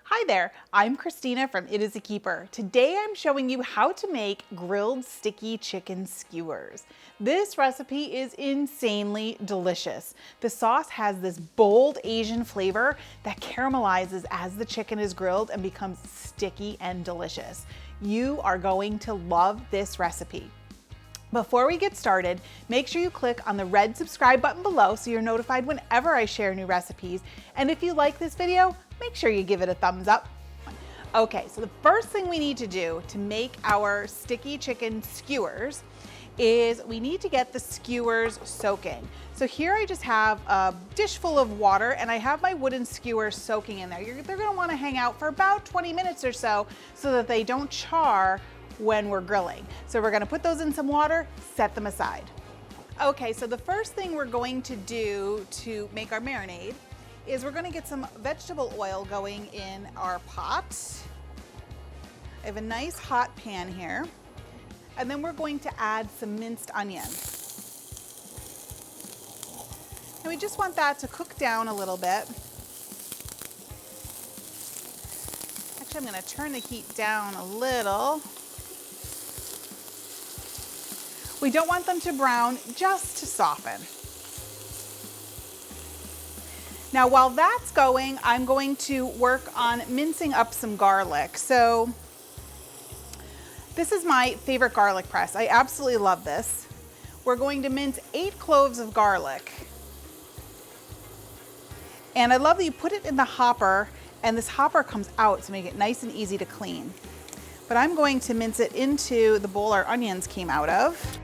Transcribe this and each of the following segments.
Hi there, I'm Christina from It Is a Keeper. Today I'm showing you how to make grilled sticky chicken skewers. This recipe is insanely delicious. The sauce has this bold Asian flavor that caramelizes as the chicken is grilled and becomes sticky and delicious. You are going to love this recipe. Before we get started, make sure you click on the red subscribe button below so you're notified whenever I share new recipes. And if you like this video, make sure you give it a thumbs up. Okay, so the first thing we need to do to make our sticky chicken skewers is we need to get the skewers soaking. So here I just have a dish full of water and I have my wooden skewers soaking in there. They're gonna wanna hang out for about 20 minutes or so that they don't char when we're grilling. So we're gonna put those in some water, set them aside. Okay, so the first thing we're going to do to make our marinade is we're gonna get some vegetable oil going in our pot. I have a nice hot pan here. And then we're going to add some minced onions. And we just want that to cook down a little bit. Actually, I'm gonna turn the heat down a little. We don't want them to brown, just to soften. Now, while that's going, I'm going to work on mincing up some garlic. So this is my favorite garlic press. I absolutely love this. We're going to mince 8 cloves of garlic. And I love that you put it in the hopper and this hopper comes out to make it nice and easy to clean. But I'm going to mince it into the bowl our onions came out of.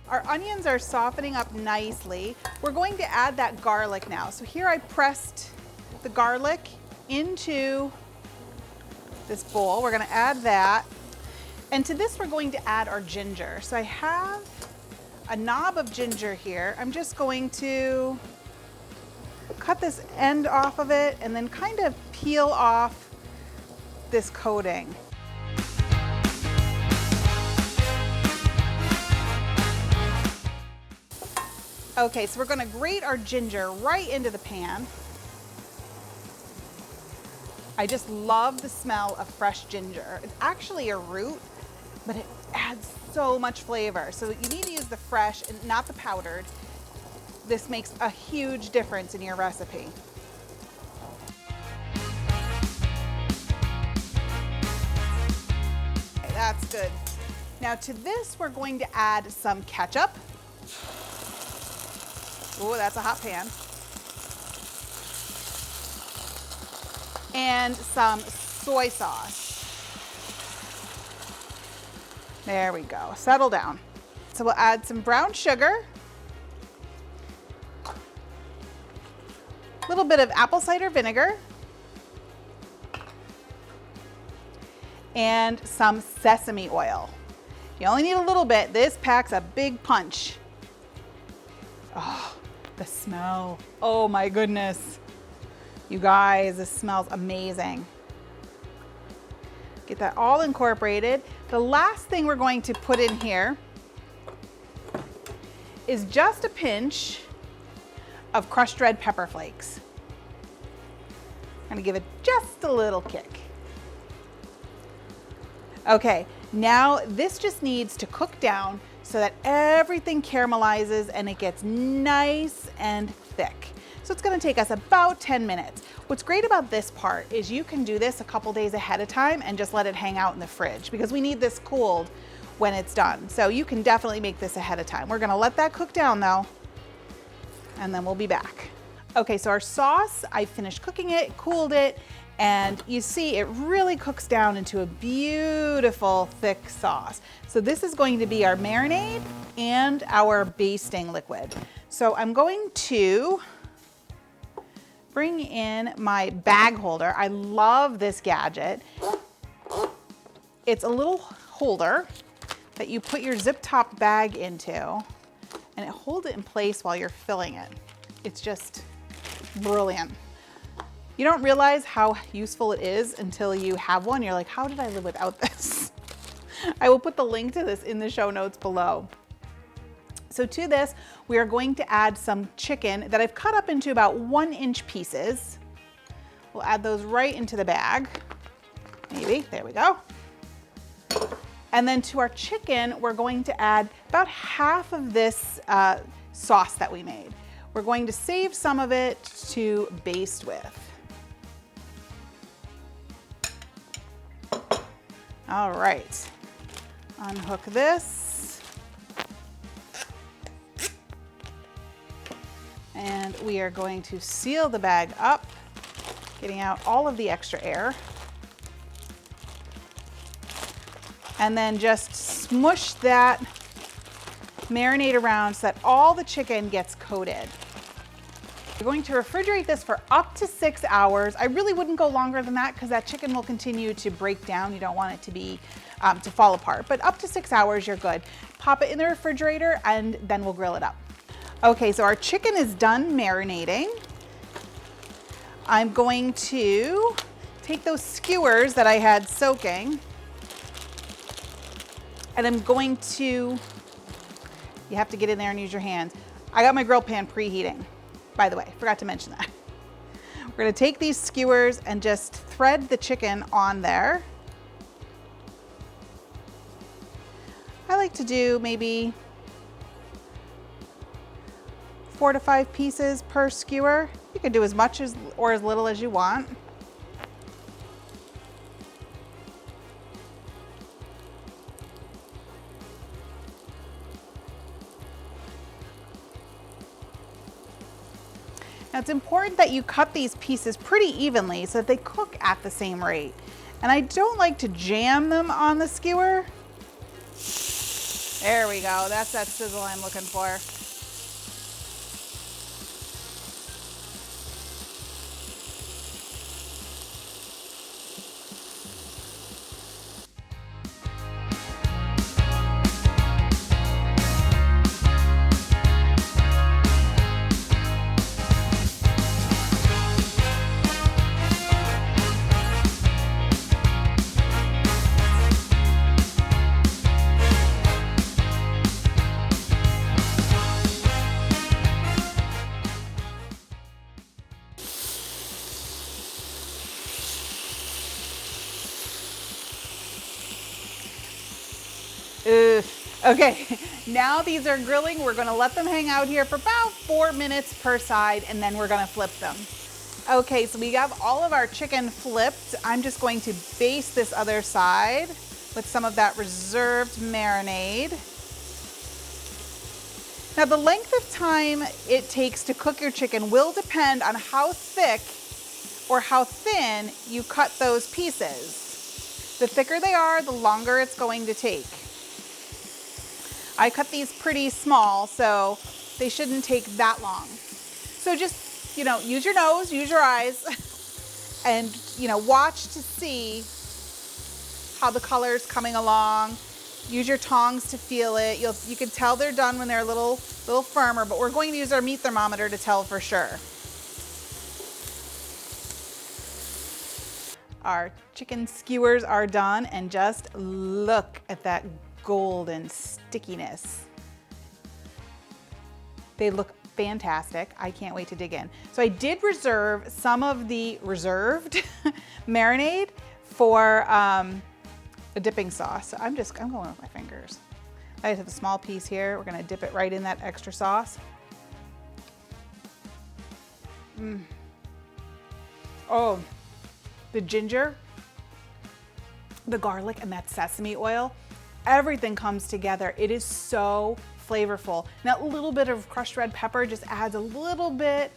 Our onions are softening up nicely. We're going to add that garlic now. So here I pressed the garlic into this bowl. We're gonna add that. And to this, we're going to add our ginger. So I have a knob of ginger here. I'm just going to cut this end off of it and then kind of peel off this coating. Okay, so we're gonna grate our ginger right into the pan. I just love the smell of fresh ginger. It's actually a root, but it adds so much flavor. So you need to use the fresh and not the powdered. This makes a huge difference in your recipe. Okay, that's good. Now to this, we're going to add some ketchup. Oh, that's a hot pan. And some soy sauce. There we go, settle down. So we'll add some brown sugar, a little bit of apple cider vinegar, and some sesame oil. You only need a little bit. This packs a big punch. Oh. The smell, oh my goodness. You guys, this smells amazing. Get that all incorporated. The last thing we're going to put in here is just a pinch of crushed red pepper flakes. I'm gonna give it just a little kick. Okay, now this just needs to cook down so that everything caramelizes and it gets nice and thick. So it's gonna take us about 10 minutes. What's great about this part is you can do this a couple days ahead of time and just let it hang out in the fridge because we need this cooled when it's done. So you can definitely make this ahead of time. We're gonna let that cook down though, and then we'll be back. Okay, so our sauce, I finished cooking it, cooled it, and you see it really cooks down into a beautiful thick sauce. So this is going to be our marinade and our basting liquid. So I'm going to bring in my bag holder. I love this gadget. It's a little holder that you put your zip top bag into. and it holds it in place while you're filling it. It's just brilliant. You don't realize how useful it is until you have one. You're like, how did I live without this? I will put the link to this in the show notes below. So to this, we are going to add some chicken that I've cut up into about 1-inch pieces. We'll add those right into the bag. Maybe, there we go. And then to our chicken, we're going to add about half of this sauce that we made. We're going to save some of it to baste with. All right, unhook this. And we are going to seal the bag up, getting out all of the extra air. And then just smush that marinade around so that all the chicken gets coated. We're going to refrigerate this for up to 6 hours. I really wouldn't go longer than that because that chicken will continue to break down. You don't want it to be to fall apart, but up to 6 hours, you're good. Pop it in the refrigerator and then we'll grill it up. Okay, so our chicken is done marinating. I'm going to take those skewers that I had soaking, and I'm going to, you have to get in there and use your hands. I got my grill pan preheating, by the way, forgot to mention that. We're gonna take these skewers and just thread the chicken on there. I like to do maybe 4 to 5 pieces per skewer. You can do as much as or as little as you want. Now it's important that you cut these pieces pretty evenly so that they cook at the same rate. And I don't like to jam them on the skewer. There we go, that's that sizzle I'm looking for. Okay, now these are grilling. We're gonna let them hang out here for about 4 minutes per side, and then we're gonna flip them. Okay, so we have all of our chicken flipped. I'm just going to baste this other side with some of that reserved marinade. Now the length of time it takes to cook your chicken will depend on how thick or how thin you cut those pieces. The thicker they are, the longer it's going to take. I cut these pretty small, so they shouldn't take that long. So just, you know, use your nose, use your eyes, and, you know, watch to see how the color's coming along. Use your tongs to feel it. You can tell they're done when they're a little firmer, but we're going to use our meat thermometer to tell for sure. Our chicken skewers are done, and just look at that golden stickiness. They look fantastic. I can't wait to dig in. So I did reserve some of the reserved marinade for a dipping sauce. So I'm going with my fingers. I have a small piece here. We're gonna dip it right in that extra sauce. Oh, the ginger, the garlic, and that sesame oil. Everything comes together. It is so flavorful. Now a little bit of crushed red pepper just adds a little bit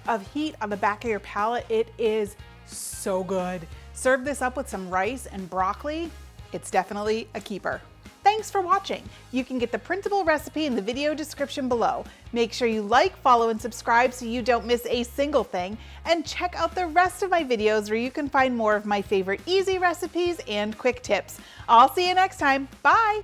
of heat on the back of your palate. It is so good. Serve this up with some rice and broccoli. It's definitely a keeper. Thanks for watching. You can get the printable recipe in the video description below. Make sure you like, follow, and subscribe so you don't miss a single thing. And check out the rest of my videos where you can find more of my favorite easy recipes and quick tips. I'll see you next time. Bye.